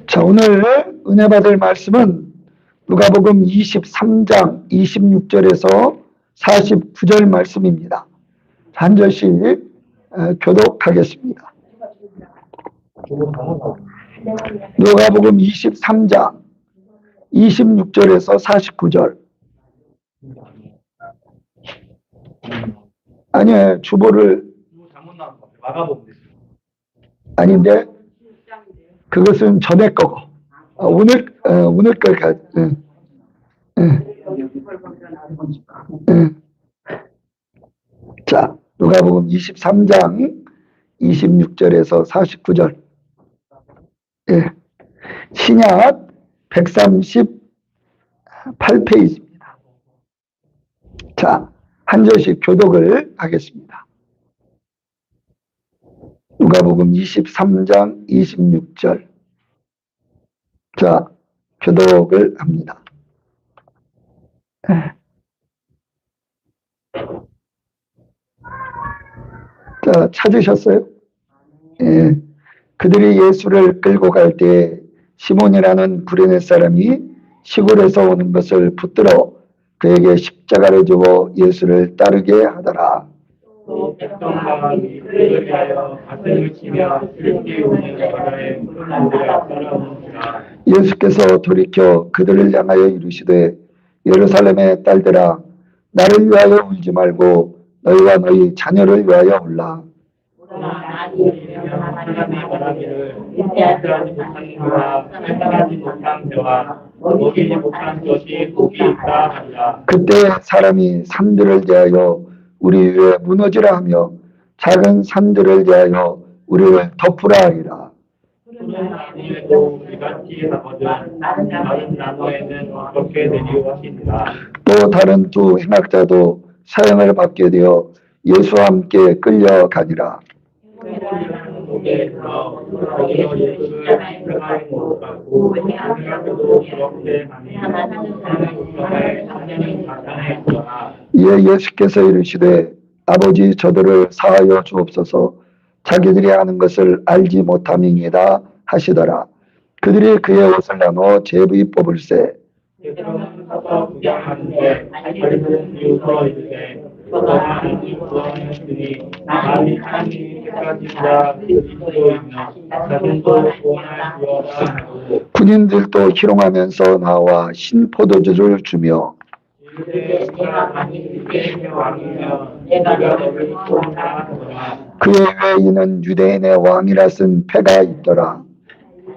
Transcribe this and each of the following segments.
자, 오늘 은혜 받을 말씀은 누가복음 23장 26절에서 49절 말씀입니다. 한 절씩 교독하겠습니다. 누가복음 23장 26절에서 49절. 아니에요. 주보를 아닌데 그것은 전에 거고 오늘 거가 자, 누가복음 23장 26절에서 49절. 신약 138페이지입니다. 자, 한 절씩 교독을 하겠습니다. 누가복음 23장 26절. 자, 교독을 합니다. 자, 찾으셨어요? 그들이 예수를 끌고 갈 때 시몬이라는 구레네 사람이 시골에서 오는 것을 붙들어 그에게 십자가를 주고 예수를 따르게 하더라. 또 백성과 그를 위하여 가슴을 치며 슬피 우는 여자의 푸른 노래가 따라오는지라. 예수께서 돌이켜 그들을 향하여 이르시되 예루살렘의 딸들아 나를 위하여 울지 말고 너희와 너희 자녀를 위하여 울라. 하나님이 말하기를 인내하지 못한 자와 생각하지 못한 자와 먹이지 못한 것이 복이 있다 하리라. 그때 사람이 산들을 대하여 우리 위에 무너지라 하며 작은 산들을 대하여 우리를 덮으라 하리라. 푸른 나무에도 우리같이 하거든 다른 나무에는 어떻게 되리오 하시니라. 또 다른 두 행악자도 사형을 받게 되어 예수와 함께 끌려가니라. 목에서 거기서 예수를 십자가에 못 박고 생각해도 그렇게 하니 하나님의 사명이 나타내 있더라. 이에 예수께서 이르시되 아버지 저들을 사하여 주옵소서 자기들이 하는 것을 알지 못함이니이다 하시더라. 그들이 그의 옷을 나누어 제부히 뽑을세. 예수는 서서 구경하는데 바리새인은 비웃어 이르되 너만 구원하였으니 나를 하나님이 택하신 자 그리스도 있나 자신도 구원할 주어라 하고 군인들도 희롱하면서 나와 신포도주를 주며 이르되 내가 만일 유대인의 왕이며 내가 너를 구원하라 하더라. 그의 외에는 유대인의 왕이라 쓴 패가 있더라.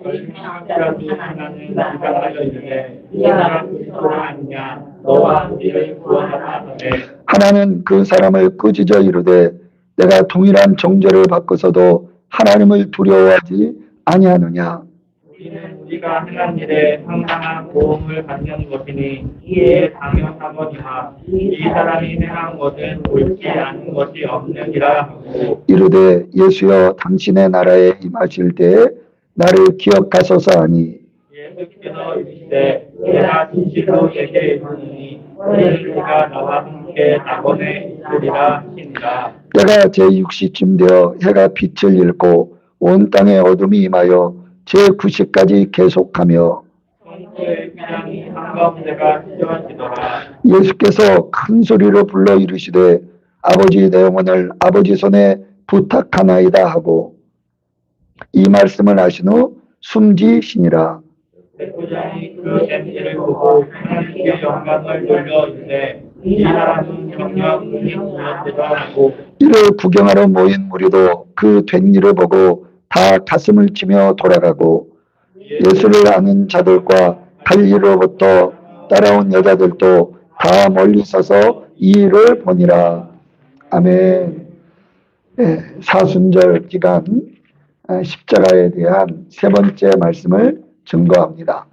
하나도 하나는 주장하여 이르되 네가 그리스도가 아니냐 너와 우리를 구원하라 하되 하나는 그 사람을 꾸짖어 이르되 내가 동일한 정죄를 받고서도 하나님을 두려워하지 아니하느냐. 우리는 우리가 행한 일에 상당한 보응을 받는 것이니 이에 당연하거니와 이 사람이 행한 것은 옳지 않은 것이 없느니라 하고 이르되 예수여 당신의 나라에 임하실 때에 나를 기억하소서 하니 예수께서 이르시되 내가 진실로 내게 이르노니 오늘 네가 나와 함께 낙원에 있으리라 하시니라. 때가 제6시쯤 되어 해가 빛을 잃고 온 땅에 어둠이 임하여 제9시까지 계속하며 성소의 휘장이 한가운데가 휘저어지더라. 예수께서 큰 소리로 불러 이르시되 아버지 내 영혼을 아버지 손에 부탁하나이다 하고 이 말씀을 하신 후 숨지시니라. 백부장이 그 뱀지를 보고 하나님께 영광을 돌려 이르되 이 사람은 정녕 능히 구원되라 하고 이를 구경하러 모인 무리도 그 된 일을 보고 다 가슴을 치며 돌아가고 예수를 아는 자들과 갈리로부터 따라온 여자들도 다 멀리 서서 이 일을 보니라. 아멘. 사순절 기간 십자가에 대한 세 번째 말씀을 증거합니다.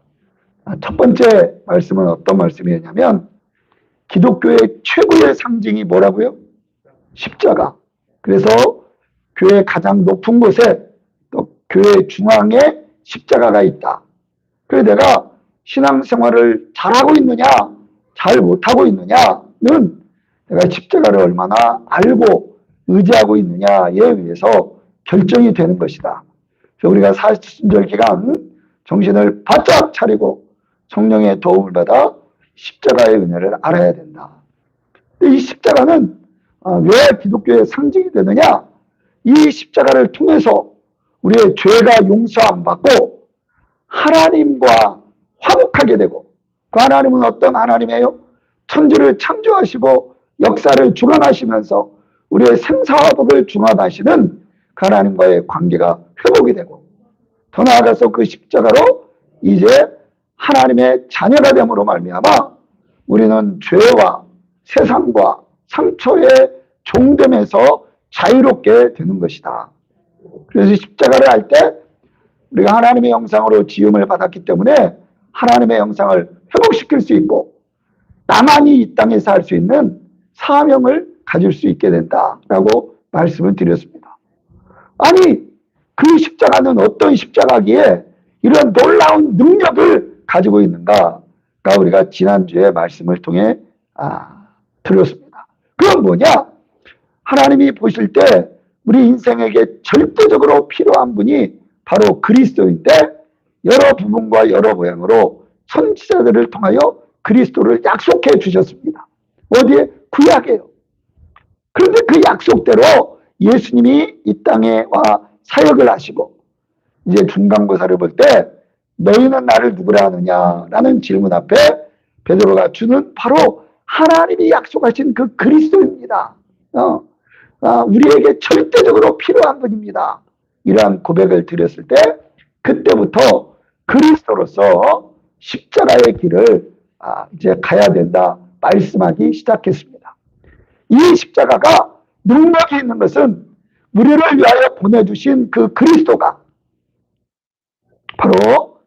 첫 번째 말씀은 어떤 말씀이었냐면 기독교의 최고의 상징이 뭐라고요? 십자가. 그래서 교회 가장 높은 곳에 또 교회 중앙에 십자가가 있다. 그래서 내가 신앙생활을 잘하고 있느냐 잘 못하고 있느냐는 내가 십자가를 얼마나 알고 의지하고 있느냐에 의해서 결정이 되는 것이다. 우리가 사순절 기간 정신을 바짝 차리고 성령의 도움을 받아 십자가의 은혜를 알아야 된다. 이 십자가는 왜 기독교의 상징이 되느냐? 이 십자가를 통해서 우리의 죄가 용서함 받고 하나님과 화목하게 되고, 그 하나님은 어떤 하나님이에요? 천지를 창조하시고 역사를 주관하시면서 우리의 생사화복을 주관하시는 그 하나님과의 관계가 회복이 되고, 더 나아가서 그 십자가로 이제 하나님의 자녀가 됨으로 말미암아 우리는 죄와 세상과 상처의 종됨에서 자유롭게 되는 것이다. 그래서 십자가를 할 때 우리가 하나님의 형상으로 지음을 받았기 때문에 하나님의 형상을 회복시킬 수 있고 나만이 이 땅에서 할 수 있는 사명을 가질 수 있게 된다라고 말씀을 드렸습니다. 아니, 그 십자가는 어떤 십자가기에 이런 놀라운 능력을 가지고 있는가가 우리가 지난주에 말씀을 통해 드렸습니다. 그건 뭐냐? 하나님이 보실 때 우리 인생에게 절대적으로 필요한 분이 바로 그리스도인데, 여러 부분과 여러 모양으로 선지자들을 통하여 그리스도를 약속해 주셨습니다. 어디에? 구약에요. 그런데 그 약속대로 예수님이 이 땅에 와 사역을 하시고, 이제 중간고사를 볼 때 너희는 나를 누구라 하느냐라는 질문 앞에 베드로가 주는 바로 하나님이 약속하신 그 그리스도입니다. 우리에게 절대적으로 필요한 분입니다. 이러한 고백을 드렸을 때 그때부터 그리스도로서 십자가의 길을 이제 가야 된다 말씀하기 시작했습니다. 이 십자가가 능력이 있는 것은 우리를 위하여 보내주신 그 그리스도가 바로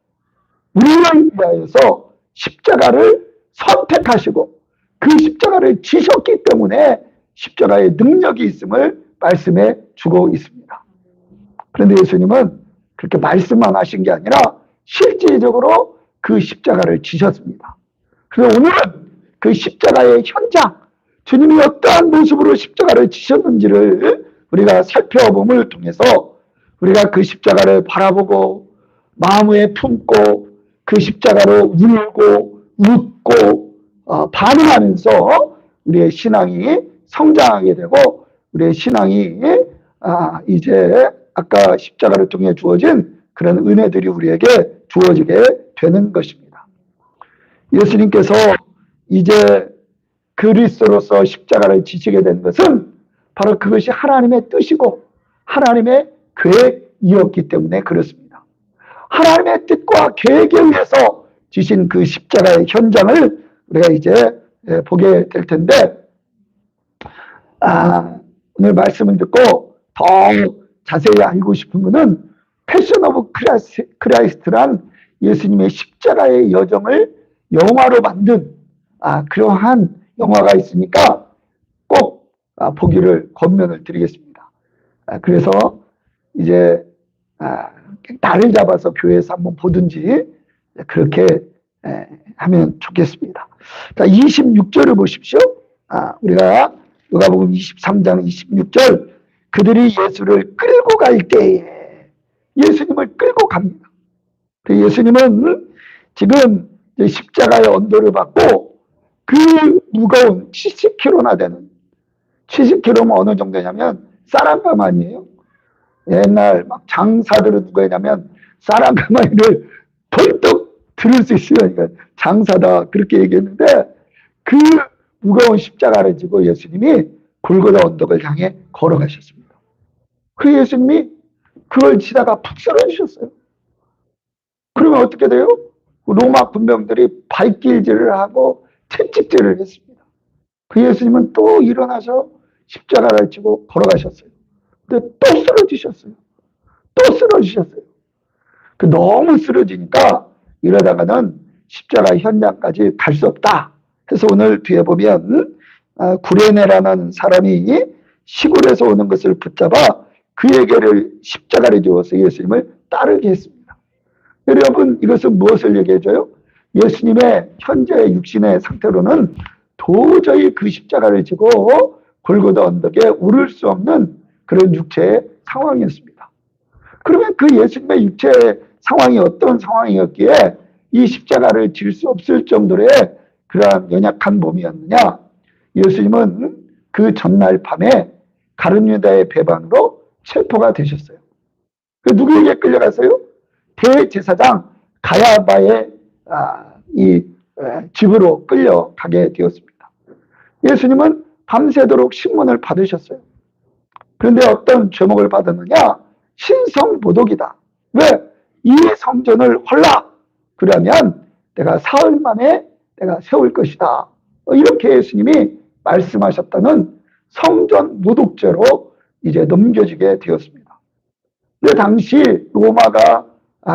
우리를 위하여서 십자가를 선택하시고 그 십자가를 지셨기 때문에 십자가의 능력이 있음을 말씀해 주고 있습니다. 그런데 예수님은 그렇게 말씀만 하신 게 아니라 실질적으로 그 십자가를 지셨습니다. 그래서 오늘은 그 십자가의 현장, 주님이 어떠한 모습으로 십자가를 지셨는지를 우리가 살펴봄을 통해서 우리가 그 십자가를 바라보고 마음에 품고 그 십자가로 울고 웃고 반응하면서 우리의 신앙이 성장하게 되고, 우리의 신앙이 이제 아까 십자가를 통해 주어진 그런 은혜들이 우리에게 주어지게 되는 것입니다. 예수님께서 이제 그리스도로서 십자가를 지시게 된 것은 바로 그것이 하나님의 뜻이고 하나님의 계획이었기 때문에 그렇습니다. 하나님의 뜻과 계획에 의해서 지신 그 십자가의 현장을 우리가 이제 보게 될 텐데, 오늘 말씀을 듣고 더 자세히 알고 싶은 분은 패션 오브 크라이스트란 예수님의 십자가의 여정을 영화로 만든 그러한 영화가 있으니까 꼭 보기를 권면을 드리겠습니다. 그래서 이제 날을 잡아서 교회에서 한번 보든지 그렇게 하면 좋겠습니다. 자, 26절을 보십시오. 우리가 누가복음 23장 26절, 그들이 예수를 끌고 갈 때에, 예수님을 끌고 갑니다. 예수님은 지금 십자가의 언도를 받고 그 무거운 70kg나 되는, 70kg면 어느 정도냐면 사람가마니에요. 옛날 막 장사들은 누가 했냐면 사람가마니를 벌떡 들을 수 있으니까 장사다 그렇게 얘기했는데, 그 무거운 십자가를 지고 예수님이 골고다 언덕을 향해 걸어가셨습니다. 그 예수님이 그걸 지다가 푹 쓰러지셨어요. 그러면 어떻게 돼요? 로마 군병들이 발길질을 하고 채찍질을 했습니다. 그 예수님은 또 일어나서 십자가를 지고 걸어가셨어요. 근데 또 쓰러지셨어요. 또 쓰러지셨어요. 너무 쓰러지니까 이러다가는 십자가 현장까지 갈 수 없다 해서 오늘 뒤에 보면 구레네라는 사람이 시골에서 오는 것을 붙잡아 그에게를 십자가를 지어서 예수님을 따르게 했습니다. 여러분, 이것은 무엇을 얘기해줘요? 예수님의 현재 육신의 상태로는 도저히 그 십자가를 지고 골고다 언덕에 오를 수 없는 그런 육체의 상황이었습니다. 그러면 그 예수님의 육체 상황이 어떤 상황이었기에 이 십자가를 질 수 없을 정도의 그러한 연약한 몸이었느냐? 예수님은 그 전날 밤에 가룟 유다의 배반으로 체포가 되셨어요. 그 누구에게 끌려갔어요? 대제사장 가야바의 이 집으로 끌려가게 되었습니다. 예수님은 밤새도록 신문을 받으셨어요. 그런데 어떤 제목을 받았느냐? 신성모독이다. 왜? 이 성전을 헐라. 그러면 내가 사흘 만에 내가 세울 것이다. 이렇게 예수님이 말씀하셨다는 성전 모독죄로 이제 넘겨지게 되었습니다. 근데 당시 로마가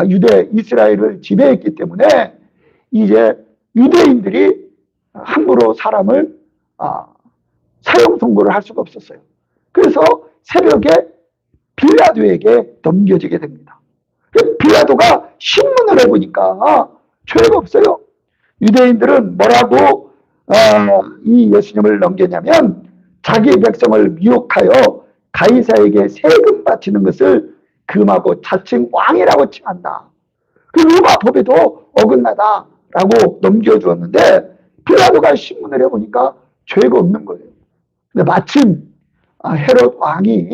유대 이스라엘을 지배했기 때문에 이제 유대인들이 함부로 사람을 사형 선고를 할 수가 없었어요. 그래서 새벽에 빌라도에게 넘겨지게 됩니다. 빌라도가 신문을 해보니까 죄가 없어요. 유대인들은 뭐라고 이 예수님을 넘겼냐면 자기 백성을 미혹하여 가이사에게 세금 바치는 것을 금하고 자칭 왕이라고 칭한다. 그 로마 법에도 어긋나다라고 넘겨주었는데 빌라도가 신문을 해보니까 죄가 없는 거예요. 근데 마침 헤롯 왕이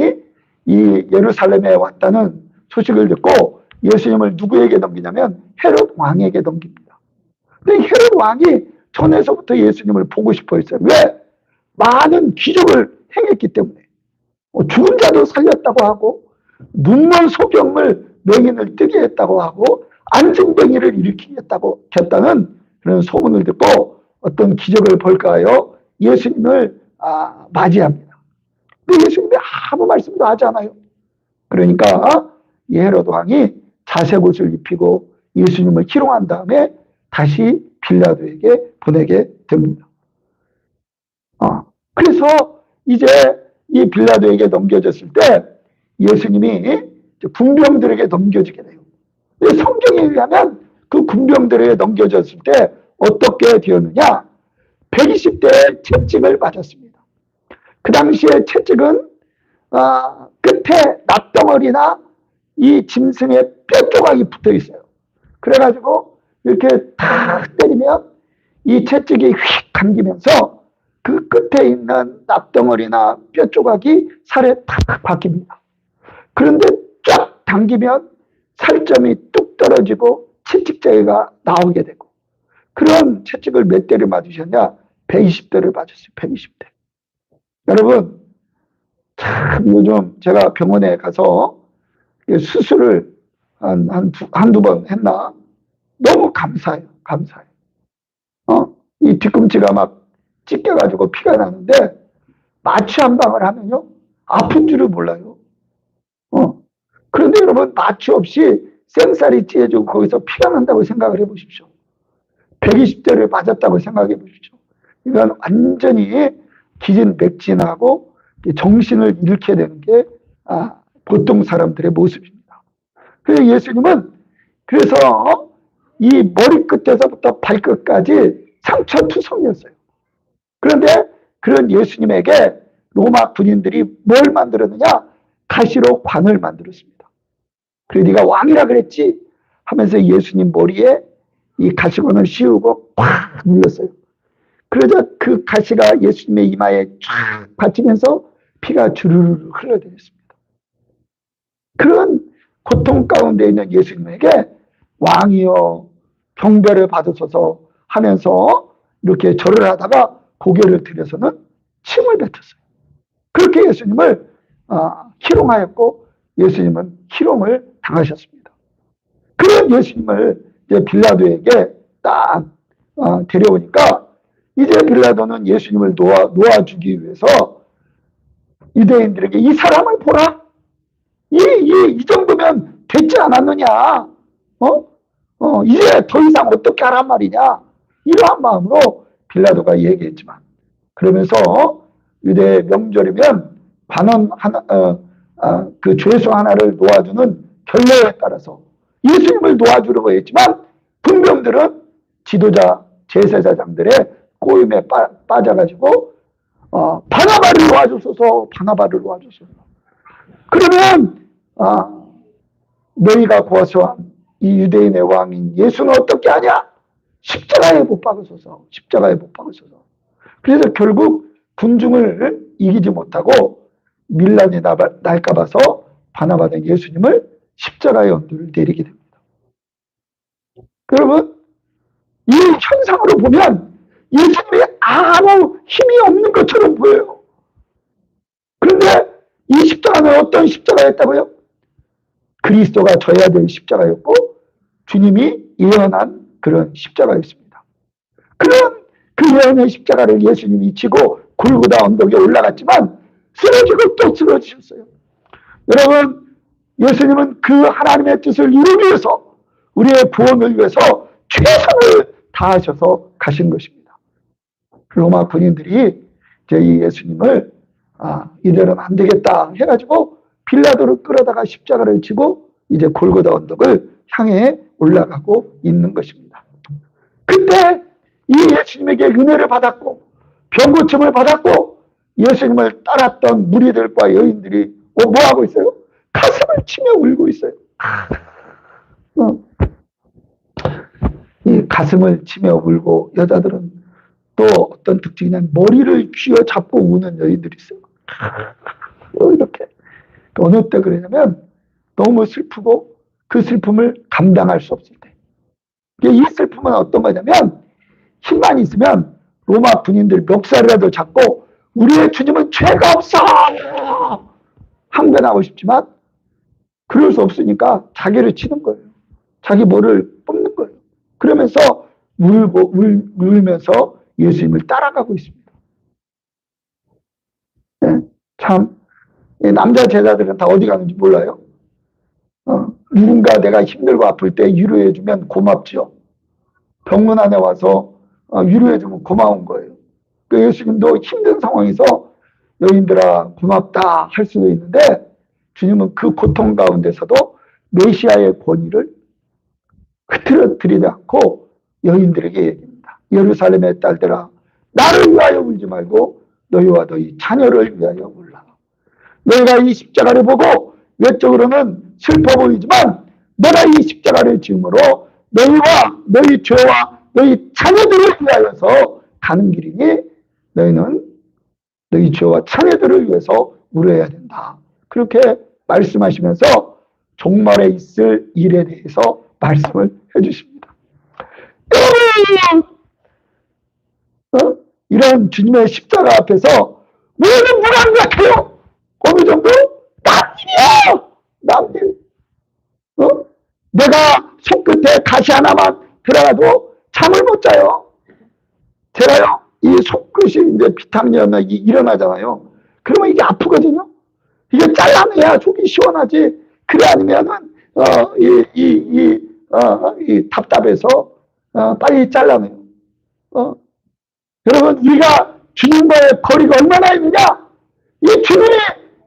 이 예루살렘에 왔다는 소식을 듣고 예수님을 누구에게 넘기냐면 헤롯 왕에게 넘깁니다. 근데 헤롯 왕이 전에서부터 예수님을 보고 싶어 했어요. 왜? 많은 기적을 행했기 때문에. 죽은 자도 살렸다고 하고 눈먼 소경을 맹인을 뜨게 했다고 하고 안진뱅이를 일으키겠다고 했다는 그런 소문을 듣고 어떤 기적을 볼까 하여 예수님을 맞이합니다. 근데 예수님이 아무 말씀도 하지 않아요. 그러니까 헤롯 왕이 자색 옷을 입히고 예수님을 희롱한 다음에 다시 빌라도에게 보내게 됩니다. 그래서 이제 이 빌라도에게 넘겨졌을 때 예수님이 군병들에게 넘겨지게 돼요. 성경에 의하면 그 군병들에게 넘겨졌을 때 어떻게 되었느냐? 120대의 채찍을 맞았습니다. 그 당시에 채찍은 끝에 납덩어리나 이 짐승의 뼈 조각이 붙어 있어요. 그래가지고 이렇게 탁 때리면 이 채찍이 휙 감기면서 그 끝에 있는 납덩어리나 뼈 조각이 살에 탁 박힙니다. 그런데 쫙 당기면 살점이 뚝 떨어지고 채찍자위가 나오게 되고, 그런 채찍을 몇 대를 맞으셨냐? 120대를 맞았어요. 120대. 여러분, 참 요즘 제가 병원에 가서 수술을 한두 번 했나? 너무 감사해요. 감사해요. 이 뒤꿈치가 막 찢겨가지고 피가 나는데 마취 한 방을 하면요, 아픈 줄을 몰라요. 그런데 여러분, 마취 없이 쌩살이 찢어지고 거기서 피가 난다고 생각을 해보십시오. 120대를 맞았다고 생각해 보십시오. 이건 완전히 기진맥진하고 정신을 잃게 되는 게 보통 사람들의 모습입니다. 그래서 예수님은 그래서 이 머리끝에서부터 발끝까지 상처투성이었어요. 그런데 그런 예수님에게 로마 군인들이 뭘 만들었느냐? 가시로 관을 만들었습니다. 그래 네가 왕이라 그랬지? 하면서 예수님 머리에 이 가시관을 씌우고 팍 눌렀어요. 그러자 그 가시가 예수님의 이마에 쫙 받치면서 피가 주르르 흘러다녔습니다. 그런 고통 가운데 있는 예수님에게 왕이여 경배를 받으소서 하면서 이렇게 절을 하다가 고개를 들여서는 침을 뱉었어요. 그렇게 예수님을 희롱하였고 예수님은 희롱을 당하셨습니다. 그런 예수님을 이제 빌라도에게 딱 데려오니까 이제 빌라도는 예수님을 놓아주기 위해서 유대인들에게 이 사람을 보라. 이 정도면 됐지 않았느냐. 이제 더 이상 어떻게 하란 말이냐. 이러한 마음으로 빌라도가 얘기했지만, 그러면서 유대 명절이면 반원 하나, 그 죄수 하나를 놓아주는 결례에 따라서 예수님을 놓아주려고 했지만 분병들은 지도자 제사장들의 꼬임에 빠져가지고 바나바를 놓아주소서, 바나바를 놓아주소서. 그러면 너희가 고소한 이 유대인의 왕인 예수는 어떻게 하냐? 십자가에 못 박으소서. 십자가에 못 박으소서. 그래서 결국 군중을 이기지 못하고 밀란이 날까 봐서 바나바는 예수님을 십자가의 언도를 내리게 됩니다. 여러분, 이 현상으로 보면 예수님이 아무 힘이 없는 것처럼 보여요. 그런데 이 십자가는 어떤 십자가였다고요? 그리스도가 져야 될 십자가였고 주님이 예언한 그런 십자가였습니다. 그런 그 예언의 십자가를 예수님이 지고 골고다 언덕에 올라갔지만 쓰러지고 또 쓰러지셨어요. 여러분, 예수님은 그 하나님의 뜻을 이루기 위해서 우리의 구원을 위해서 최선을 다하셔서 가신 것입니다. 로마 군인들이 이제 이 예수님을 이대로는 안 되겠다 해가지고 빌라도를 끌어다가 십자가를 지고 이제 골고다 언덕을 향해 올라가고 있는 것입니다. 그때 이 예수님에게 은혜를 받았고 병고침을 받았고 예수님을 따랐던 무리들과 여인들이 뭐하고 있어요? 가슴을 치며 울고 있어요. 이 가슴을 치며 울고 여자들은 또 어떤 특징이냐면 머리를 쥐어잡고 우는 여인들이 있어요. 이렇게. 어느 때 그러냐면 너무 슬프고 그 슬픔을 감당할 수 없을 때. 이 슬픔은 어떤 거냐면 힘만 있으면 로마 군인들 멱살이라도 잡고 우리의 주님은 죄가 없어! 항변하고 싶지만 그럴 수 없으니까 자기를 치는 거예요. 자기 머리를 뽑는 거예요. 그러면서 울면서 예수님을 따라가고 있습니다. 네, 참 남자 제자들은 다 어디 가는지 몰라요. 누군가 내가 힘들고 아플 때 위로해주면 고맙죠. 병문 안에 와서 위로해주면 고마운 거예요. 그 예수님도 힘든 상황에서 여인들아 고맙다 할 수도 있는데 주님은 그 고통 가운데서도 메시아의 권위를 흐트러뜨리지 않고 여인들에게 얘기합니다. 예루살렘의 딸들아 나를 위하여 울지 말고 너희와 너희 자녀를 위하여 울라. 너희가 이 십자가를 보고 외적으로는 슬퍼 보이지만 내가 이 십자가를 지음으로 너희와 너희 죄와 너희 자녀들을 위하여서 가는 길이니 너희는 너희 죄와 자녀들을 위해서 울어야 된다. 그렇게 말씀하시면서 종말에 있을 일에 대해서 말씀을 해주십니다. 이런 주님의 십자가 앞에서 우리는 무감각해요. 어느 정도? 남일이야! 남일. 내가 손끝에 가시 하나만 들어가도 잠을 못 자요. 제가요, 이 손끝이 이제 비타민이 일어나잖아요. 그러면 이게 아프거든요. 이게 잘라내야 속이 시원하지. 그래 아니면은, 답답해서, 빨리 잘라내요. 여러분, 우리가 주님과의 거리가 얼마나 있느냐? 이 주님이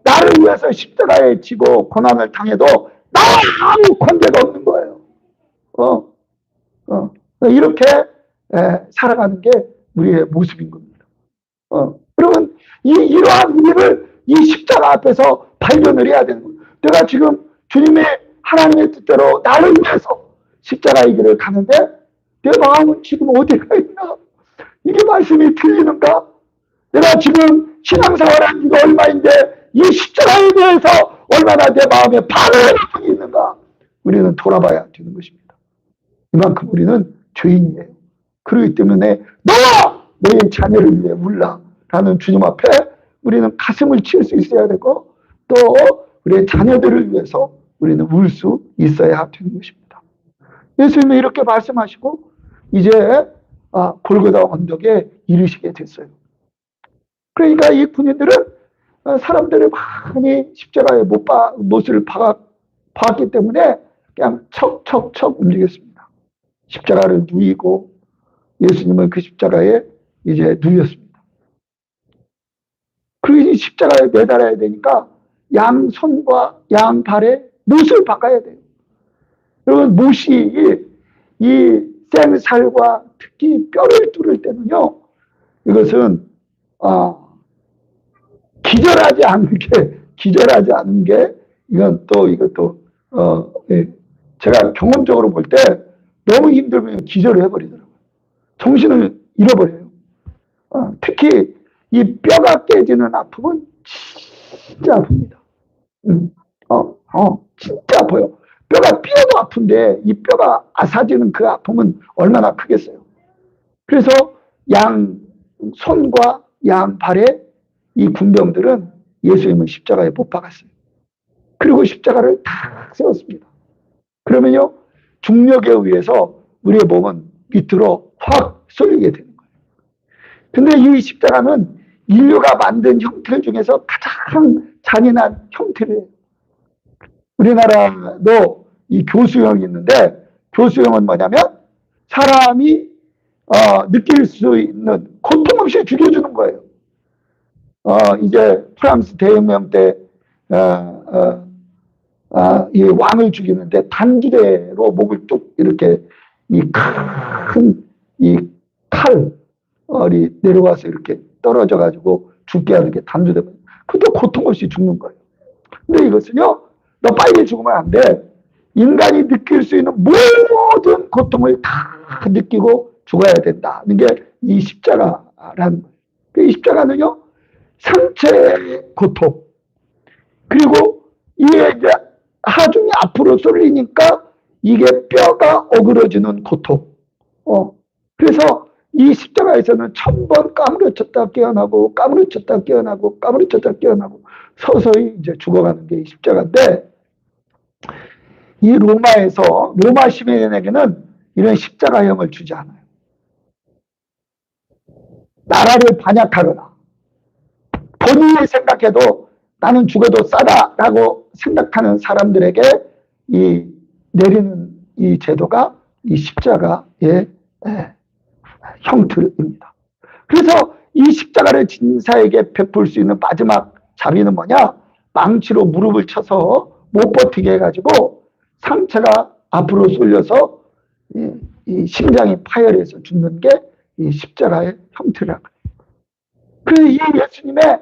나를 위해서 십자가에 지고 고난을 당해도 나와 아무 관계가 없는 거예요. 이렇게 살아가는 게 우리의 모습인 겁니다. 여러분, 이러한 의미를 이 십자가 앞에서 발견을 해야 되는 거예요. 내가 지금 주님의 하나님의 뜻대로 나를 위해서 십자가의 길을 가는데 내 마음은 지금 어디가 있나? 이게 말씀이 들리는가? 내가 지금 신앙생활한 지가 얼마인데 이 십자가에 대해서 얼마나 내 마음에 반응이 있는가? 우리는 돌아봐야 되는 것입니다. 이만큼 우리는 죄인이에요. 그렇기 때문에 너와 너의 자녀를 위해 울라 라는 주님 앞에 우리는 가슴을 치울 수 있어야 되고 또 우리의 자녀들을 위해서 우리는 울 수 있어야 되는 것입니다. 예수님이 이렇게 말씀하시고 이제 골고다 언덕에 이르시게 됐어요. 그러니까 이 군인들은 사람들을 많이 십자가에 못을 박았기 때문에 그냥 척척척 움직였습니다. 십자가를 누이고 예수님은 그 십자가에 이제 누였습니다. 그리고 십자가에 매달아야 되니까 양손과 양발에 못을 박아야 돼요. 여러분, 못이 이 생살과 특히 뼈를 뚫을 때는요, 이것은 기절하지 않은 게 이것도 예. 제가 경험적으로 볼 때 너무 힘들면 기절을 해버리더라고요. 정신을 잃어버려요. 특히 이 뼈가 깨지는 아픔은 진짜 아픕니다. 진짜 아파요. 뼈가 삐어도 아픈데 이 뼈가 아사지는 그 아픔은 얼마나 크겠어요. 그래서 양 손과 양 발에 이 군병들은 예수님을 십자가에 못 박았어요. 그리고 십자가를 탁 세웠습니다. 그러면요, 중력에 의해서 우리의 몸은 밑으로 확 쏠리게 되는 거예요. 근데 이 십자가는 인류가 만든 형태 중에서 가장 잔인한 형태를, 우리나라도 이 교수형이 있는데, 교수형은 뭐냐면 사람이 느낄 수 있는 고통 없이 죽여주는 거예요. 이제 프랑스 대혁명 때 이 왕을 죽이는데 단두대로 목을 뚝 이렇게 이 큰 이 칼이 내려와서 이렇게 떨어져 가지고 죽게 하는 게 단두대. 그것도 고통 없이 죽는 거예요. 근데 이것은요, 너 빨리 죽으면 안 돼. 인간이 느낄 수 있는 모든 고통을 다 느끼고 죽어야 된다는 게 이 십자가라는 거예요. 이 십자가는요, 상체의 고통, 그리고 이게 이제 하중이 앞으로 쏠리니까 이게 뼈가 어그러지는 고통. 그래서 이 십자가에서는 1000번 까무러쳤다 깨어나고, 까무러쳤다 깨어나고, 까무러쳤다 깨어나고, 서서히 이제 죽어가는 게 이 십자가인데, 이 로마 시민에게는 이런 십자가형을 주지 않아요. 나라를 반역하거나, 본인이 생각해도 나는 죽어도 싸다라고 생각하는 사람들에게 내리는 이 제도가 이 십자가의 형틀입니다. 그래서 이 십자가를 진 자에게 베풀 수 있는 마지막 자비는 뭐냐? 망치로 무릎을 쳐서 못 버티게 해가지고 상체가 앞으로 쏠려서 이 심장이 파열해서 죽는 게 이 십자가의 형태라고 해요. 그래서 이 예수님의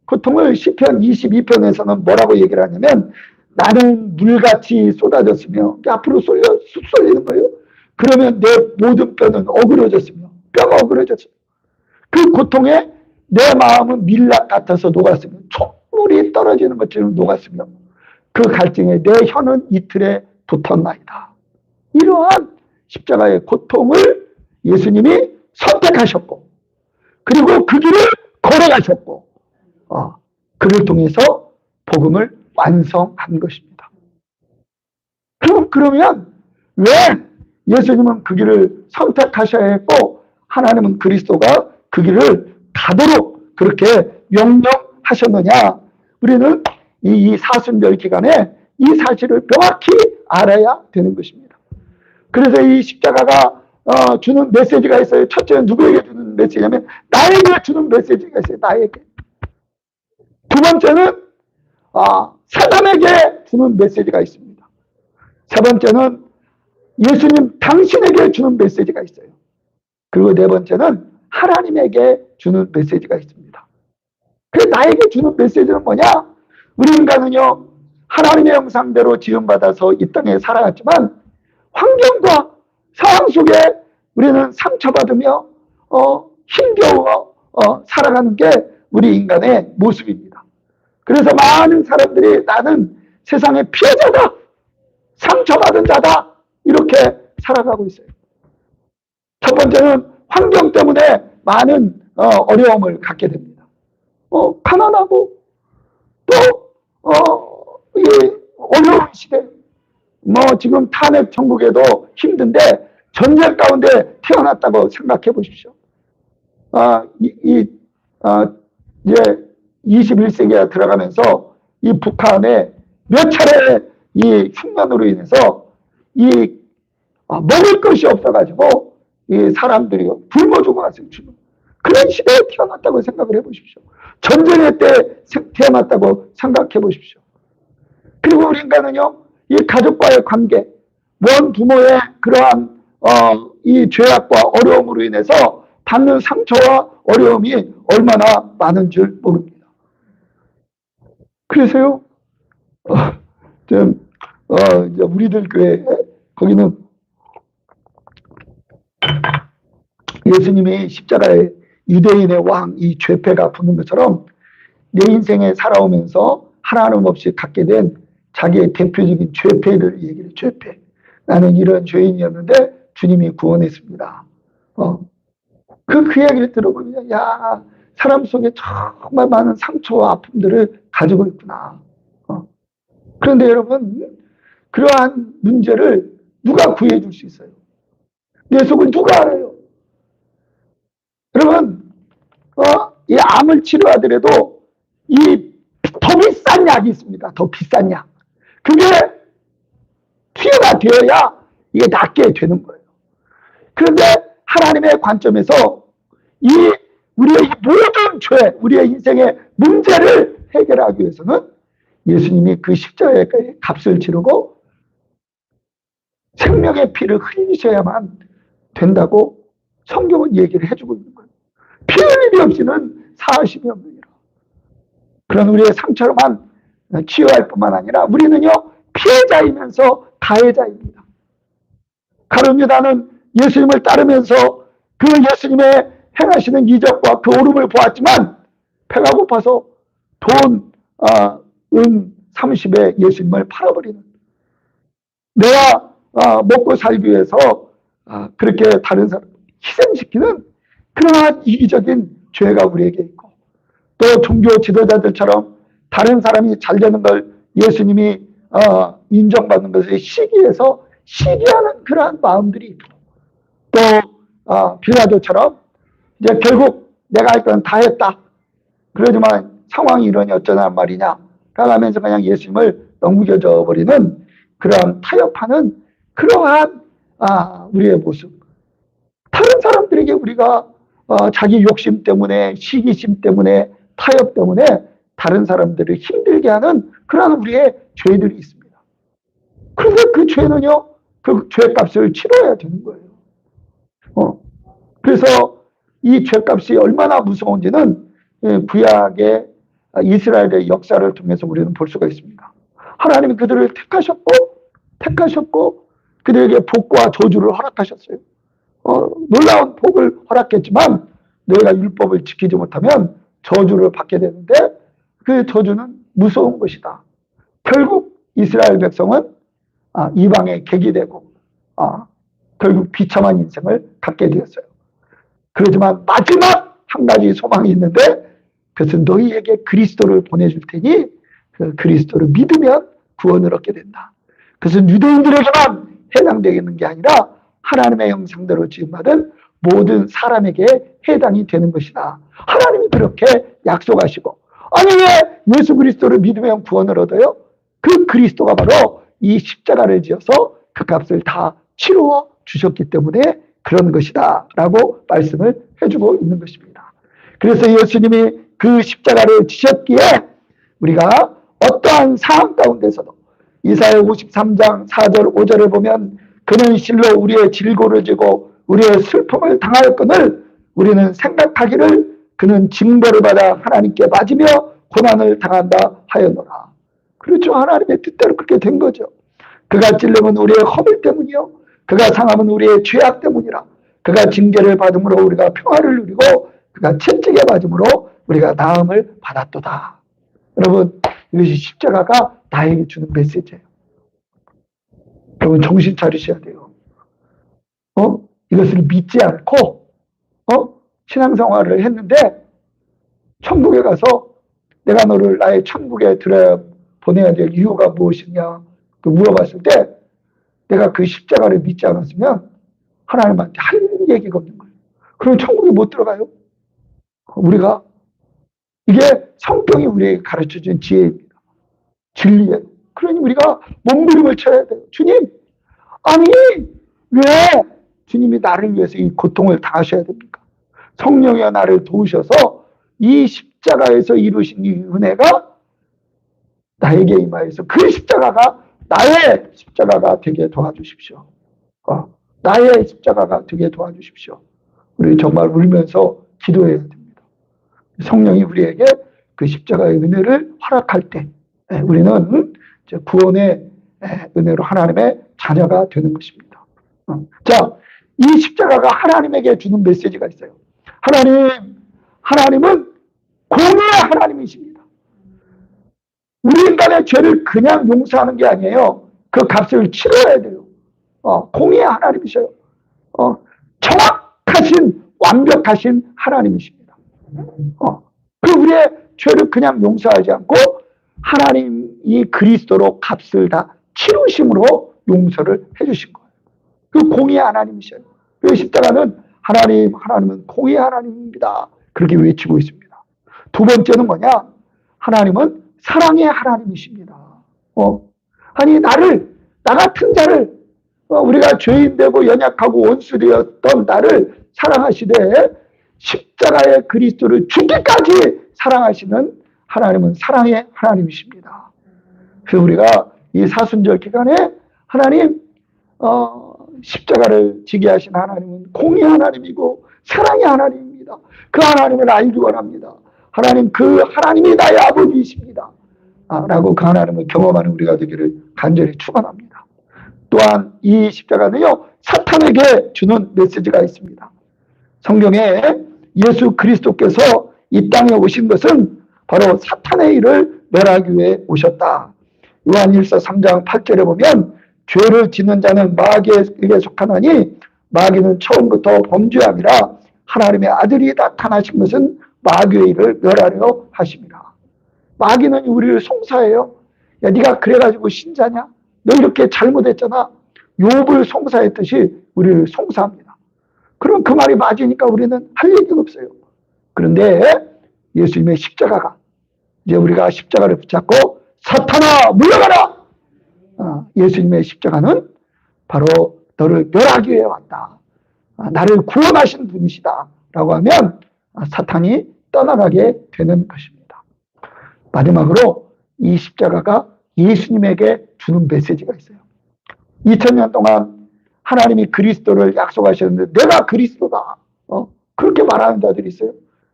고통을 시편 22편에서는 뭐라고 얘기를 하냐면, 나는 물같이 쏟아졌으며, 앞으로 쏠리는 거예요. 그러면 내 모든 뼈는 어그러졌으며, 뼈가 어그러졌어요. 그 고통에 내 마음은 밀랍 같아서 녹았으며, 촛물이 떨어지는 것처럼 녹았으며, 그 갈증에 내 혀는 이틀에 붙었나이다. 이러한 십자가의 고통을 예수님이 선택하셨고, 그리고 그 길을 걸어가셨고, 그를 통해서 복음을 완성한 것입니다. 그러면 왜 예수님은 그 길을 선택하셔야 했고, 하나님은 그리스도가 그 길을 가도록 그렇게 명령하셨느냐? 우리는 이 사순절 기간에 이 사실을 명확히 알아야 되는 것입니다. 그래서 이 십자가가 주는 메시지가 있어요. 첫째는 누구에게 주는 메시지냐면 나에게 주는 메시지가 있어요. 나에게. 두 번째는 사람에게 주는 메시지가 있습니다. 세 번째는 예수님 당신에게 주는 메시지가 있어요. 그리고 네 번째는 하나님에게 주는 메시지가 있습니다. 그래서 나에게 주는 메시지는 뭐냐? 우리 인간은요, 하나님의 형상대로 지음받아서 이 땅에 살아갔지만 환경과 상황 속에 우리는 상처받으며 힘겨워 살아가는 게 우리 인간의 모습입니다. 그래서 많은 사람들이 나는 세상의 피해자다, 상처받은 자다, 이렇게 살아가고 있어요. 첫 번째는 환경 때문에 많은 어려움을 갖게 됩니다. 가난하고 또 이 어려운 시대, 지금 탄핵 정국에도 힘든데 전쟁 가운데 태어났다고 생각해 보십시오. 이제 21세기가 들어가면서 이 북한의 몇 차례 이 흉년으로 인해서 먹을 것이 없어가지고 이 사람들이 굶어 죽어갔어요. 그런 시대에 태어났다고 생각을 해보십시오. 전쟁의 때 태어났다고 생각해 보십시오. 그리고 우리 인간은요, 이 가족과의 관계, 원 부모의 그러한 이 죄악과 어려움으로 인해서 받는 상처와 어려움이 얼마나 많은 줄 모릅니다. 그래서요, 좀, 이제 우리들 교회, 거기는 예수님이 십자가에 유대인의 왕, 이 죄패가 붙는 것처럼 내 인생에 살아오면서 하나님 없이 갖게 된 자기의 대표적인 죄패를 얘기해. 죄패. 나는 이런 죄인이었는데 주님이 구원했습니다. 그 이야기를 들어보면, 야, 사람 속에 정말 많은 상처와 아픔들을 가지고 있구나. 그런데 여러분, 그러한 문제를 누가 구해줄 수 있어요? 내 속을 누가 알아요? 여러분, 이 암을 치료하더라도 이 더 비싼 약이 있습니다. 더 비싼 약. 그게 투여가 되어야 이게 낫게 되는 거예요. 그런데 하나님의 관점에서 이 우리의 모든 죄, 우리의 인생의 문제를 해결하기 위해서는 예수님이 그 십자가의 값을 치르고 생명의 피를 흘리셔야만 된다고 성경은 얘기를 해주고 있는 거예요. 피 흘림이 없이는 사하심이 없느니라. 그런 우리의 상처로만 치유할 뿐만 아니라 우리는요, 피해자이면서 가해자입니다. 가룟 유다는 예수님을 따르면서 그 예수님의 행하시는 이적과 그 오름을 보았지만 배가 고파서 돈, 은 30에 예수님을 팔아버리는, 내가 먹고 살기 위해서 그렇게 다른 사람 희생시키는 그러한 이기적인 죄가 우리에게 있고, 또 종교 지도자들처럼 다른 사람이 잘 되는 걸 예수님이 인정받는 것을 시기해서 시기하는 그러한 마음들이 있고, 또 빌라도처럼 이제 결국 내가 할 건 다 했다, 그러지만 상황이 이러니 어쩌나 말이냐 라면서 그냥 예수님을 넘겨져 버리는 그러한 타협하는 그러한 우리의 모습. 다른 사람들에게 우리가 자기 욕심 때문에, 시기심 때문에, 타협 때문에 다른 사람들을 힘들게 하는 그러한 우리의 죄들이 있습니다. 그런데 그 죄는요, 그 죄값을 치러야 되는 거예요. 그래서 이 죄값이 얼마나 무서운지는 구약의 이스라엘의 역사를 통해서 우리는 볼 수가 있습니다. 하나님이 그들을 택하셨고 그들에게 복과 저주를 허락하셨어요. 놀라운 복을 허락했지만 너희가 율법을 지키지 못하면 저주를 받게 되는데, 그 저주는 무서운 것이다. 결국 이스라엘 백성은 이방의 객이 되고 결국 비참한 인생을 갖게 되었어요. 그렇지만 마지막 한 가지 소망이 있는데, 그것은 너희에게 그리스도를 보내줄 테니 그 그리스도를 믿으면 구원을 얻게 된다. 그것은 유대인들에게만 해당되는 게 아니라 하나님의 형상대로 지음받은 모든 사람에게 해당이 되는 것이다. 하나님이 그렇게 약속하시고, 아니 왜 예수 그리스도를 믿으면 구원을 얻어요? 그 그리스도가 바로 이 십자가를 지어서 그 값을 다 치루어 주셨기 때문에 그런 것이다 라고 말씀을 해주고 있는 것입니다. 그래서 예수님이 그 십자가를 지셨기에 우리가 어떠한 상황 가운데서도 이사야 53장 4절 5절을 보면, 그는 실로 우리의 질고를 지고 우리의 슬픔을 당하였거늘 우리는 생각하기를 그는 징벌을 받아 하나님께 맞으며 고난을 당한다 하였노라. 그렇죠. 하나님의 뜻대로 그렇게 된 거죠. 그가 찔림은 우리의 허물 때문이요 그가 상함은 우리의 죄악 때문이라. 그가 징계를 받음으로 우리가 평화를 누리고 그가 채찍에 맞음으로 우리가 나음을 받았도다. 여러분, 이것이 십자가가 나에게 주는 메시지예요. 여러분 정신 차리셔야 돼요. 이것을 믿지 않고 신앙생활을 했는데 천국에 가서 내가 너를 나의 천국에 보내야 될 이유가 무엇이냐 물어봤을 때, 내가 그 십자가를 믿지 않았으면 하나님한테 할 얘기가 없는 거예요. 그럼 천국에 못 들어가요. 우리가, 이게 성경이 우리에게 가르쳐준 지혜입니다. 진리예요. 그러니 우리가 몸부림을 쳐야 돼요. 주님, 아니 왜 주님이 나를 위해서 이 고통을 당하셔야 됩니까? 성령이 나를 도우셔서 이 십자가에서 이루신 이 은혜가 나에게 임하여서 그 십자가가 나의 십자가가 되게 도와주십시오. 나의 십자가가 되게 도와주십시오. 우리 정말 울면서 기도해야 됩니다. 성령이 우리에게 그 십자가의 은혜를 허락할 때 우리는 구원의 은혜로 하나님의 자녀가 되는 것입니다. 자, 이 십자가가 하나님에게 주는 메시지가 있어요. 하나님은 공의의 하나님이십니다. 우리 인간의 죄를 그냥 용서하는 게 아니에요. 그 값을 치러야 돼요. 공의의 하나님이셔요. 정확하신, 완벽하신 하나님이십니다. 그 우리의 죄를 그냥 용서하지 않고 하나님이 그리스도로 값을 다 치르심으로 용서를 해주신 거예요. 그 공의의 하나님이셔요. 그 십자가는 하나님은 공의의 하나님입니다. 그렇게 외치고 있습니다. 두 번째는 뭐냐? 하나님은 사랑의 하나님이십니다. 아니, 나 같은 자를, 우리가 죄인되고 연약하고 원수되었던 나를 사랑하시되 십자가의 그리스도를 죽기까지 사랑하시는 하나님은 사랑의 하나님이십니다. 그래서 우리가 이 사순절 기간에 하나님, 십자가를 지게 하신 하나님은 공의 하나님이고 사랑의 하나님입니다. 그 하나님을 알기 원합니다. 그 하나님이 나의 아버지이십니다. 라고 그 하나님을 경험하는 우리가 되기를 간절히 축원합니다. 또한 이 십자가는요, 사탄에게 주는 메시지가 있습니다. 성경에 예수 그리스도께서 이 땅에 오신 것은 바로 사탄의 일을 멸하기 위해 오셨다. 요한일서 3장 8절에 보면 죄를 짓는 자는 마귀에게 속하나니 마귀는 처음부터 범죄함이라 하나님의 아들이 나타나신 것은 마귀의 일을 멸하려 하십니다. 마귀는 우리를 송사해요. 야, 네가 그래가지고 신자냐? 너 이렇게 잘못했잖아. 욥을 송사했듯이 우리를 송사합니다. 그럼 그 말이 맞으니까 우리는 할 얘기가 없어요. 그런데 예수님의 십자가가, 이제 우리가 십자가를 붙잡고 사탄아 물러가라! 예수님의 십자가는 바로 너를 멸하기 위해 왔다. 나를 구원하신 분이시다. 라고 하면 사탄이 떠나가게 되는 것입니다. 마지막으로 이 십자가가 예수님에게 주는 메시지가 있어요. 2000년 동안 하나님이 그리스도를 약속하셨는데 내가 그리스도다. 그렇게 말하는 자들이 있어요.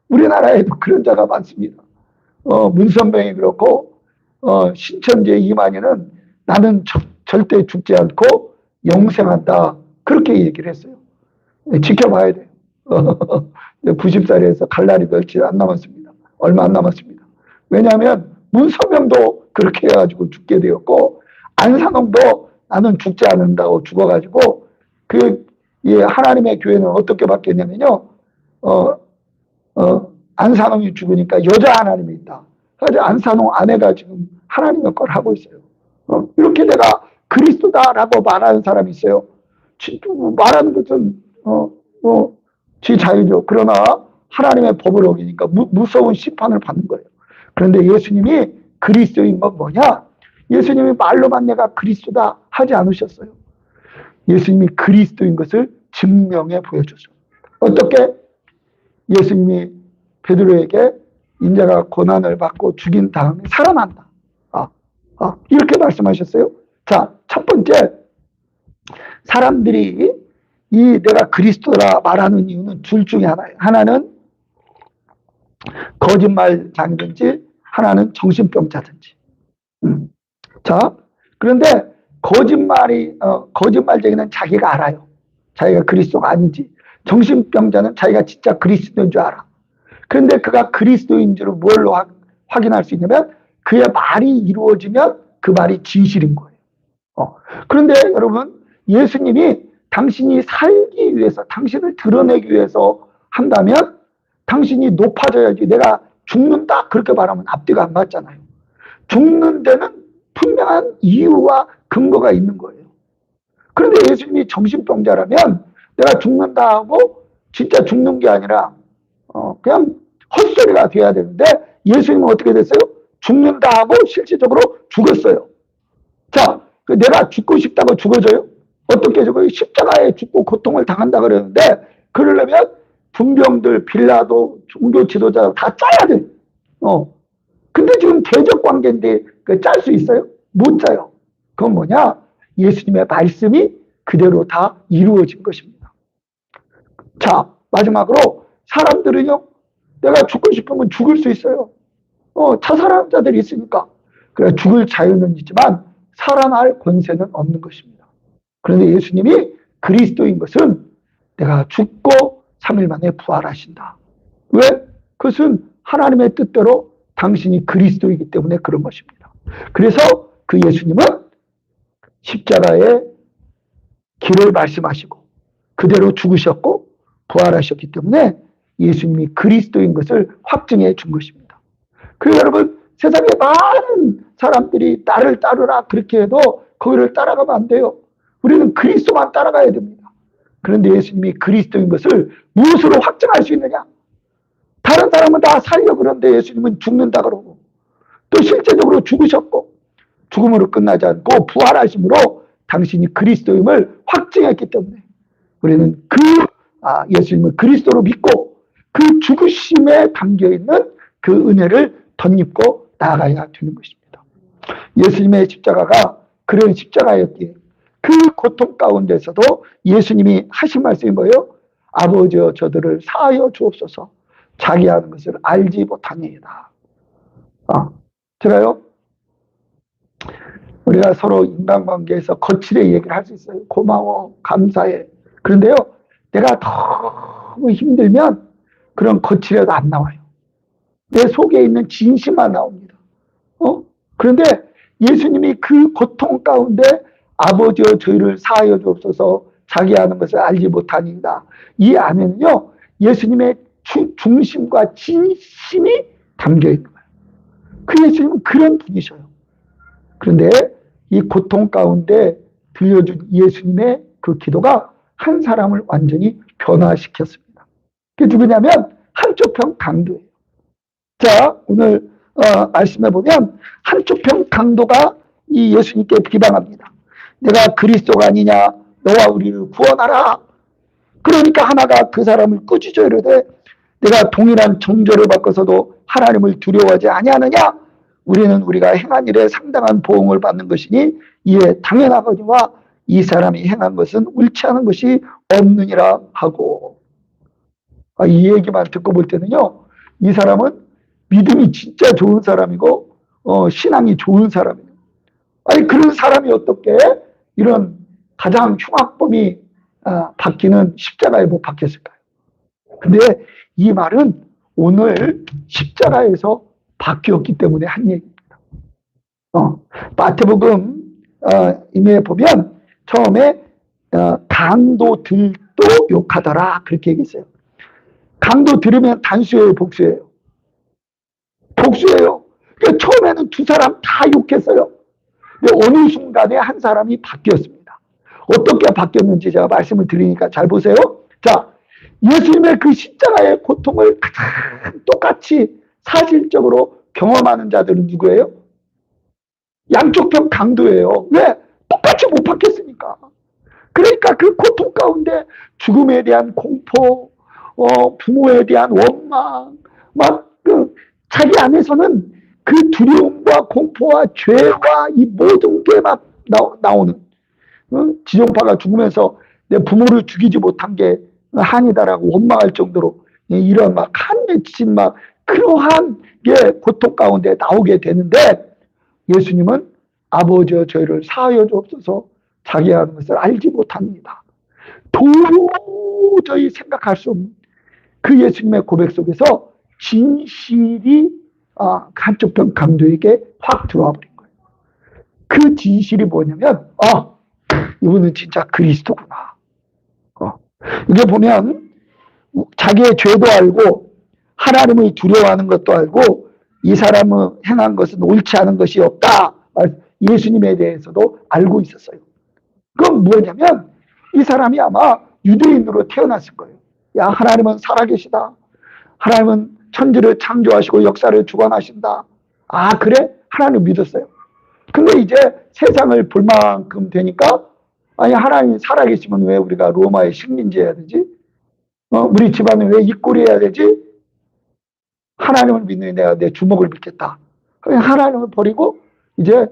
우리나라에도 그런 자가 많습니다. 문선병이 그렇고 신천지의 이만희는 나는 절대 죽지 않고 영생한다. 그렇게 얘기를 했어요. 지켜봐야 돼요. 90살에서 갈 날이 며칠 안 남았습니다. 얼마 안 남았습니다. 왜냐하면 문선명도 그렇게 해가지고 죽게 되었고 안산홍도 나는 죽지 않는다고 죽어가지고 하나님의 교회는 어떻게 바뀌었냐면요. 안산홍이 죽으니까 여자 하나님이 있다. 그래서 안산홍 아내가 지금 하나님의 걸 하고 있어요. 이렇게 내가 그리스도다라고 말하는 사람이 있어요. 말하는 것은 지 자유죠. 그러나 하나님의 법을 어기니까 무서운 심판을 받는 거예요. 그런데 예수님이 그리스도인 건 뭐냐? 예수님이 말로만 내가 그리스도다 하지 않으셨어요. 예수님이 그리스도인 것을 증명해 보여줬어요. 어떻게? 예수님이 베드로에게 인자가 고난을 받고 죽인 다음에 살아난다. 이렇게 말씀하셨어요. 자, 첫 번째, 사람들이 내가 그리스도라 말하는 이유는 둘 중에 하나예요. 하나는 거짓말장이든지 하나는 정신병자든지. 자, 그런데 거짓말쟁이는 자기가 알아요. 자기가 그리스도가 아닌지. 정신병자는 자기가 진짜 그리스도인 줄 알아. 그런데 그가 그리스도인 줄을 뭘로 확인할 수 있냐면 그의 말이 이루어지면 그 말이 진실인 거예요. 그런데 여러분, 예수님이 당신이 살기 위해서, 당신을 드러내기 위해서 한다면 당신이 높아져야지. 내가 죽는다 그렇게 말하면 앞뒤가 안 맞잖아요. 죽는 데는 분명한 이유와 근거가 있는 거예요. 그런데 예수님이 정신병자라면 내가 죽는다 하고 진짜 죽는 게 아니라 그냥 헛소리가 돼야 되는데 예수님은 어떻게 됐어요? 죽는다 하고 실질적으로 죽었어요. 자, 내가 죽고 싶다고 죽어져요? 어떻게 죽어요? 십자가에 죽고 고통을 당한다 그러는데 그러려면 분병들, 빌라도, 종교 지도자 다 짜야 돼. 근데 지금 대적 관계인데 짤 수 있어요? 못 짜요. 그건 뭐냐? 예수님의 말씀이 그대로 다 이루어진 것입니다. 자, 마지막으로 사람들은요, 내가 죽고 싶으면 죽을 수 있어요. 자살하는 자들이 있으니까. 그래 죽을 자유는 있지만 살아날 권세는 없는 것입니다. 그런데 예수님이 그리스도인 것은 내가 죽고 3일 만에 부활하신다. 왜? 그것은 하나님의 뜻대로 당신이 그리스도이기 때문에 그런 것입니다. 그래서 그 예수님은 십자가의 길을 말씀하시고 그대로 죽으셨고 부활하셨기 때문에 예수님이 그리스도인 것을 확증해 준 것입니다. 그리고 여러분, 세상에 많은 사람들이 나를 따르라 그렇게 해도 거기를 따라가면 안 돼요. 우리는 그리스도만 따라가야 됩니다. 그런데 예수님이 그리스도인 것을 무엇으로 확증할 수 있느냐? 다른 사람은 다 살려 그러는데 예수님은 죽는다 그러고 또 실제적으로 죽으셨고 죽음으로 끝나지 않고 부활하심으로 당신이 그리스도임을 확증했기 때문에 우리는 예수님을 그리스도로 믿고 그 죽으심에 담겨있는 그 은혜를 덧입고 나아가야 되는 것입니다. 예수님의 십자가가 그런 십자가였기에 그 고통 가운데서도 예수님이 하신 말씀이 뭐예요? 아버지여 저들을 사하여 주옵소서 자기 하는 것을 알지 못하니이다. 제가요, 우리가 서로 인간관계에서 거칠게 얘기를 할 수 있어요. 고마워, 감사해. 그런데요, 내가 너무 힘들면 그런 거칠해도 안 나와요. 내 속에 있는 진심만 나옵니다. 그런데 예수님이 그 고통 가운데 아버지여 저희를 사하여 주옵소서 자기 하는 것을 알지 못하니이다. 이 안에는요, 예수님의 중심과 진심이 담겨 있는 거예요. 그 예수님은 그런 분이셔요. 그런데 이 고통 가운데 들려준 예수님의 그 기도가 한 사람을 완전히 변화시켰습니다. 그게 누구냐면 한쪽 편 강도예요. 자, 오늘 말씀해 보면 한쪽 편 강도가 이 예수님께 비방합니다. 내가 그리스도가 아니냐? 너와 우리를 구원하라. 그러니까 하나가 그 사람을 꾸짖어 이르되 내가 동일한 정죄를 받고서도 하나님을 두려워하지 아니하느냐? 우리는 우리가 행한 일에 상당한 보응을 받는 것이니 이에 당연하거니와 이 사람이 행한 것은 옳지 않은 것이 없느니라 하고. 이 얘기만 듣고 볼 때는요, 이 사람은 믿음이 진짜 좋은 사람이고 신앙이 좋은 사람이에요. 아니 그런 사람이 어떻게 이런 가장 흉악범이 박히는 십자가에 못 박혔을까요? 근데 이 말은 오늘 십자가에서 박혔기 때문에 한 얘기입니다. 마태복음 임에 보면 처음에 강도들도 욕하더라 그렇게 얘기했어요. 강도 들으면 단수예요, 복수예요? 복수예요. 그러니까 처음에는 두 사람 다 욕했어요. 근데 어느 순간에 한 사람이 바뀌었습니다. 어떻게 바뀌었는지 제가 말씀을 드리니까 잘 보세요. 자, 예수님의 그 십자가의 고통을 가장 똑같이 사실적으로 경험하는 자들은 누구예요? 양쪽 편 강도예요. 왜? 똑같이 못 박혔으니까. 그러니까 그 고통 가운데 죽음에 대한 공포, 부모에 대한 원망, 자기 안에서는 그 두려움과 공포와 죄와 이 모든 게 막 나오는, 지종파가 죽으면서 내 부모를 죽이지 못한 게 한이다라고 원망할 정도로 이런 한맺힌 그러한 게 고통 가운데 나오게 되는데 예수님은 아버지여 저희를 사하여 주옵소서 자기 하는 것을 알지 못합니다. 도저히 생각할 수 없는 그 예수님의 고백 속에서 진실이 한쪽 편 강도에게 확 들어와 버린 거예요. 그 진실이 뭐냐면 이분은 진짜 그리스도구나. 이게 보면 자기의 죄도 알고 하나님을 두려워하는 것도 알고 이 사람은 행한 것은 옳지 않은 것이 없다. 예수님에 대해서도 알고 있었어요. 그건 뭐냐면 이 사람이 아마 유대인으로 태어났을 거예요. 야, 하나님은 살아계시다. 하나님은 천지를 창조하시고 역사를 주관하신다. 그래? 하나님 믿었어요. 근데 이제 세상을 볼 만큼 되니까 아니 하나님이 살아계시면 왜 우리가 로마의 식민지 해야 되지? 우리 집안은 왜 이 꼴이 해야 되지? 하나님을 믿는 내가 내 주먹을 믿겠다. 그냥 하나님을 버리고 이제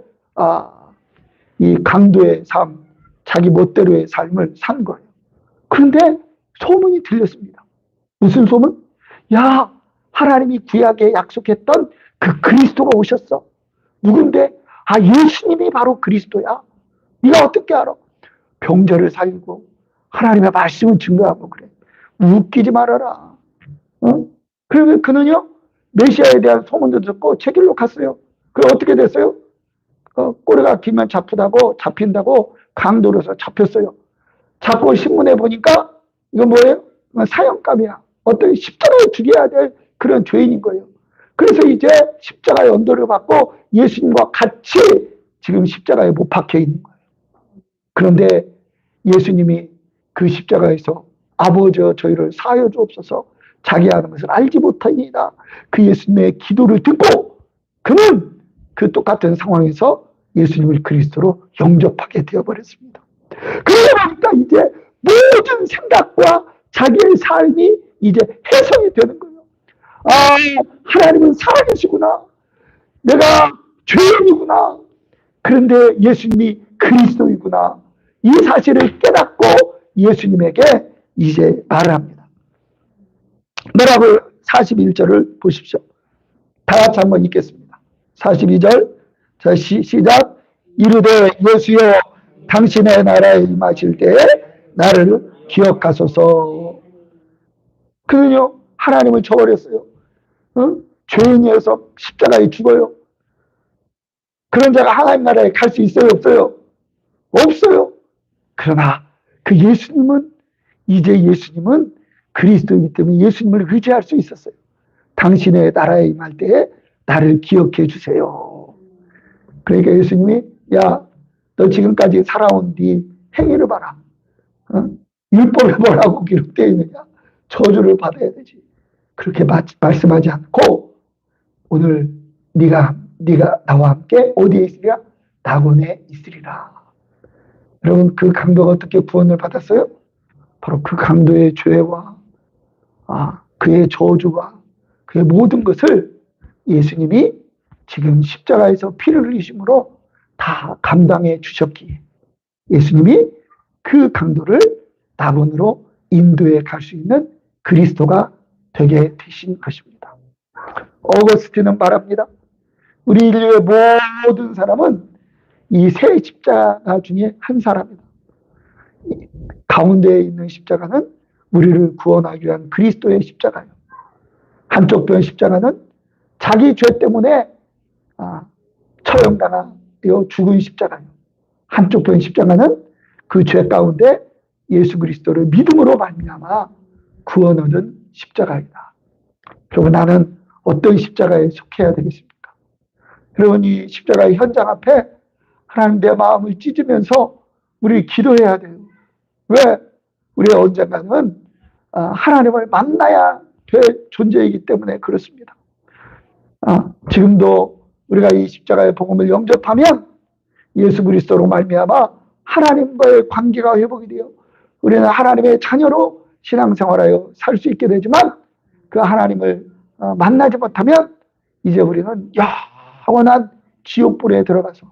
이 강도의 삶, 자기 멋대로의 삶을 산 거예요. 그런데 소문이 들렸습니다. 무슨 소문? 야, 하나님이 구약에 약속했던 그 그리스도가 오셨어. 누군데? 아, 예수님이 바로 그리스도야. 네가 어떻게 알아? 병자를 살리고 하나님의 말씀을 증거하고 그래. 웃기지 말아라. 어? 그러면 그는요, 메시아에 대한 소문도 듣고 제 길로 갔어요. 그 어떻게 됐어요? 꼬리가 길면 잡힌다고 강도로서 잡혔어요. 잡고 신문에 보니까 이건 뭐예요? 사형감이야. 어떤 십자가에 죽여야 될 그런 죄인인 거예요. 그래서 이제 십자가의 언도를 받고 예수님과 같이 지금 십자가에 못 박혀 있는 거예요. 그런데 예수님이 그 십자가에서 아버지여 저희를 사하여 주옵소서 자기 하는 것을 알지 못하니이다. 그 예수님의 기도를 듣고 그는 그 똑같은 상황에서 예수님을 그리스도로 영접하게 되어버렸습니다. 그러다 보니까 이제 모든 생각과 자기의 삶이 이제 해석이 되는 거예요. 아, 하나님은 살아계시구나. 내가 죄인이구나. 그런데 예수님이 그리스도이구나. 이 사실을 깨닫고 예수님에게 이제 말을 합니다. 뭐라고 41절을 보십시오. 다 같이 한번 읽겠습니다. 42절. 자, 시작. 이르되 예수여 당신의 나라에 임하실 때에 나를 기억하소서. 그는요 하나님을 저버렸어요. 죄인이어서 십자가에 죽어요. 그런 자가 하나님 나라에 갈 수 있어요? 없어요? 없어요. 그러나 그 예수님은 이제 예수님은 그리스도이기 때문에 예수님을 의지할 수 있었어요. 당신의 나라에 임할 때에 나를 기억해 주세요. 그러니까 예수님이 야, 너 지금까지 살아온 네 행위를 봐라. 율법에 뭐라고 기록되어 있느냐? 저주를 받아야 되지. 그렇게 말씀하지 않고 오늘 네가 나와 함께 어디에 있으리라? 낙원에 있으리라. 여러분 그 강도가 어떻게 구원을 받았어요? 바로 그 강도의 죄와 그의 저주와 그의 모든 것을 예수님이 지금 십자가에서 피를 흘리심으로 다 감당해 주셨기에 예수님이 그 강도를 낙원으로 인도해 갈 수 있는 그리스도가 되게 되신 것입니다. 어거스틴은 말합니다. 우리 인류의 모든 사람은 이 세 십자가 중에 한 사람이다. 가운데에 있는 십자가는 우리를 구원하기 위한 그리스도의 십자가예요. 한쪽 편 십자가는 자기 죄 때문에 처형당하여 죽은 십자가예요. 한쪽 편 십자가는 그 죄 가운데 예수 그리스도를 믿음으로 말미암아 구원 얻은 십자가이다. 그러면 나는 어떤 십자가에 속해야 되겠습니까? 여러분 이 십자가의 현장 앞에 하나님 내 마음을 찢으면서 우리 기도해야 돼요. 왜? 우리가 언젠가는 하나님을 만나야 될 존재이기 때문에 그렇습니다. 지금도 우리가 이 십자가의 복음을 영접하면 예수 그리스도로 말미암아 하나님과의 관계가 회복이 되어 우리는 하나님의 자녀로 신앙생활하여 살 수 있게 되지만 그 하나님을 만나지 못하면 이제 우리는 영원한 지옥불에 들어가서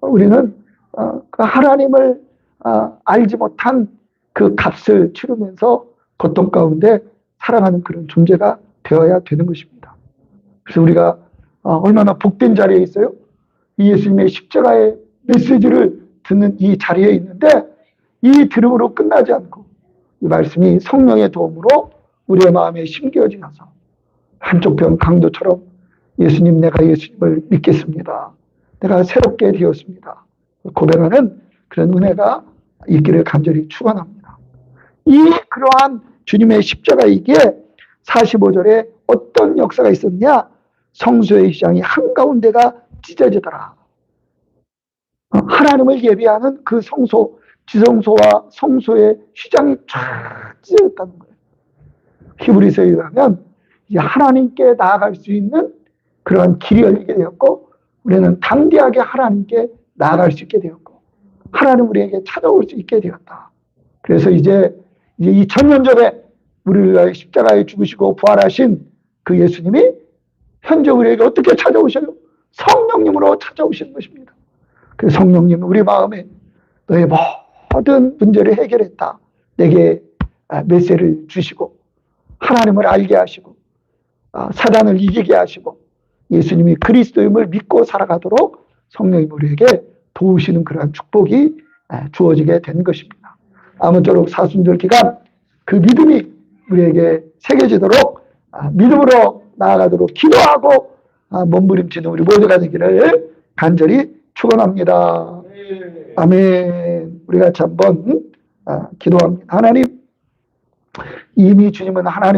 우리는 그 하나님을 알지 못한 그 값을 치르면서 고통 가운데 살아가는 그런 존재가 되어야 되는 것입니다. 그래서 우리가 얼마나 복된 자리에 있어요? 이 예수님의 십자가의 메시지를 듣는 이 자리에 있는데 이 들음으로 끝나지 않고 이 말씀이 성령의 도움으로 우리의 마음에 심겨지면서 한쪽 편 강도처럼 예수님 내가 예수님을 믿겠습니다. 내가 새롭게 되었습니다. 고백하는 그런 은혜가 있기를 간절히 축원합니다. 이 그러한 주님의 십자가이기에 45절에 어떤 역사가 있었냐? 성소의 휘장이 한가운데가 찢어지더라. 하나님을 예비하는 그 성소, 지성소와 성소의 휘장이 쫙 찢어졌다는 거예요. 히브리서에 의하면 하나님께 나아갈 수 있는 그러한 길이 열리게 되었고 우리는 담대하게 하나님께 나아갈 수 있게 되었고 하나님 우리에게 찾아올 수 있게 되었다. 그래서 이제 2000년 전에 우리를 십자가에 죽으시고 부활하신 그 예수님이 현재 우리에게 어떻게 찾아오셔요? 성령님으로 찾아오시는 것입니다. 그 성령님은 우리 마음에 너의 모든 문제를 해결했다. 내게 메시지를 주시고 하나님을 알게 하시고 사단을 이기게 하시고 예수님이 그리스도임을 믿고 살아가도록 성령이 우리에게 도우시는 그러한 축복이 주어지게 된 것입니다. 아무쪼록 사순절 기간 그 믿음이 우리에게 새겨지도록 믿음으로 나아가도록 기도하고 몸부림치는 우리 모두가 되기를 간절히 축원합니다. 아멘. 우리 같이 한번 기도합니다. 하나님, 이미 주님은 하나님